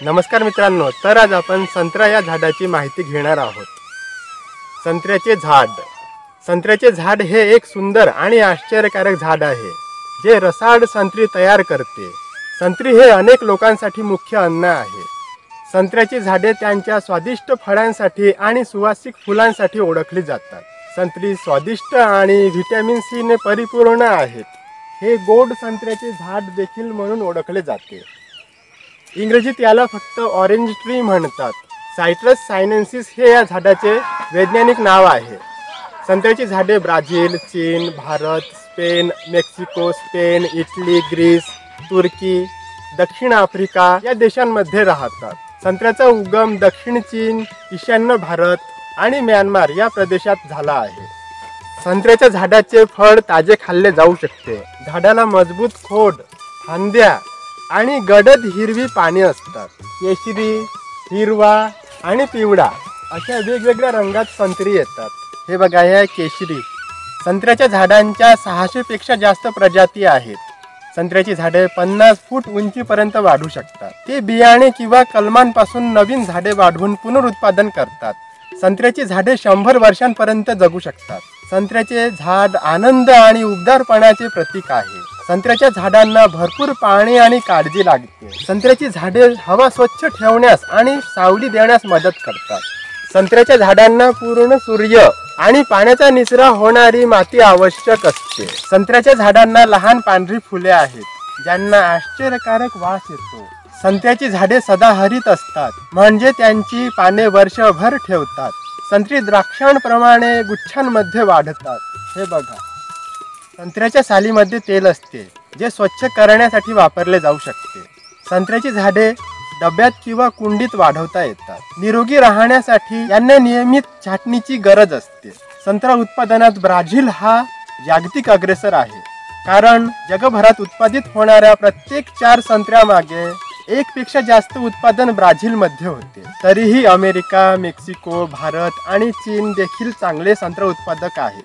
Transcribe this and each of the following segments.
नमस्कार मित्रांनो, तर आज आपण संत्रा या झाडाची माहिती घेणार आहोत। संत्र्याचे झाड हे एक सुंदर आणि आश्चर्यकारक झाड आहे जे रसाळ संत्री तयार करते। संत्री हे अनेक लोकांसाठी मुख्य अन्न आहे। संत्र्याची झाडे त्यांच्या स्वादिष्ट फळांसाठी आणि सुवासिक फुलांसाठी ओळखली जातात। संत्री स्वादिष्ट आणि व्हिटॅमिन सी ने परिपूर्ण आहेत। हे गोड संत्र्याचे झाड देखील म्हणून ओळखले जाते। इंग्रजीत याला फक्त ऑरेंज ट्री म्हणतात। सायट्रस सायनेन्सिस हे या झाडाचे वैज्ञानिक नाव आहे। संत्र्याची झाडे ब्राझील, चीन, Bharat, Spain, Mexico, Spain, Italy, Greece, तुर्की, दक्षिण आफ्रिका या देशांमध्ये राहतात। संत्र्याचा उगम दक्षिण चीन, ईशान्य भारत आणि म्यानमार या प्रदेशात झाला आहे। संत्र्याच्या झाडाचे फळ ताजे खाल्ले जाऊ शकते। झाडाला मजबूत खोड, फांद्या आणि गडद हिरवी पाने असतात। केशरी, हिरवा आणि पिवळा अशा वेगवेगळ्या रंगात संत्री येतात। हे बघा, हे केशरी। संत्र्याच्या झाडांच्या 600 पेक्षा जास्त प्रजाती आहेत। संत्र्याची झाडे 50 फूट उंचीपर्यंत वाढू शकतात। ते बियाणे किंवा कलमांपासून नवीन झाडे वाढवून पुनरुत्पादन करतात। संत्र्याची झाडे 100 वर्षांपर्यंत जगू शकतात। संत्र्याचे झाड आनंद आणि उबदारपणाचे प्रतीक आहे। संत्र्याच्या झाडांना भरपूर पाणी आणि काळजी लागते। संत्र्याची झाडे हवा स्वच्छ ठेवण्यास आणि सावली देण्यास मदत करतात। संत्र्याच्या झाडांना पूर्ण सूर्य आणि पाण्याचा निचरा होणारी माती आवश्यक असते। संत्र्याच्या झाडांना लहान पांढरी फुले आहेत ज्यांना आश्चर्यकारक वास येतो। संत्र्याची झाडे सदाहरित असतात म्हणजे त्यांची पाने वर्षभर ठेवतात। संत्री द्राक्षांप्रमाणे गुच्छांमध्ये वाढतात। हे बघा, संत्र्याच्या सालीमध्ये तेल असते जे स्वच्छ करण्यासाठी वापरले जाऊ शकते। संत्र्याची झाडे डब्यात किंवा कुंडीत वाढवता येतात। निरोगी राहण्यासाठी यांना नियमित छाटणीची गरज असते। संत्रा उत्पादनात ब्राझील हा जागतिक अग्रेसर आहे, कारण जगभरात उत्पादित होणाऱ्या प्रत्येक 4 संत्र्यामागे एकपेक्षा जास्त उत्पादन ब्राझीलमध्ये होते। तरीही अमेरिका, मेक्सिको, भारत आणि चीन देखील चांगले संत्रा उत्पादक आहेत।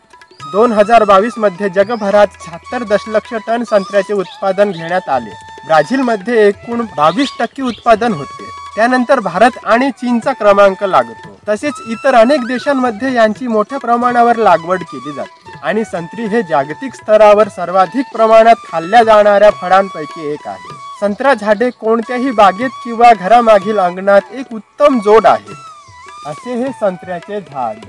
2022 मध्ये जगभरात 76 दशलक्ष टन संत्र्याचे उत्पादन घेण्यात आले। ब्राझीलमध्ये एकूण 22% उत्पादन होते। त्यानंतर भारत आणि चीनचा क्रमांक लागतो। तसेच इतर अनेक देशांमध्ये यांची मोठ्या प्रमाणावर लागवड केली जाते आणि संत्री हे जागतिक स्तरावर सर्वाधिक प्रमाणात खाल्ल्या जाणाऱ्या फळांपैकी एक आहे। संत्रा झाडे कोणत्याही बागेत किंवा घरामागील अंगणात एक उत्तम जोड आहे। असे हे संत्र्याचे झाड।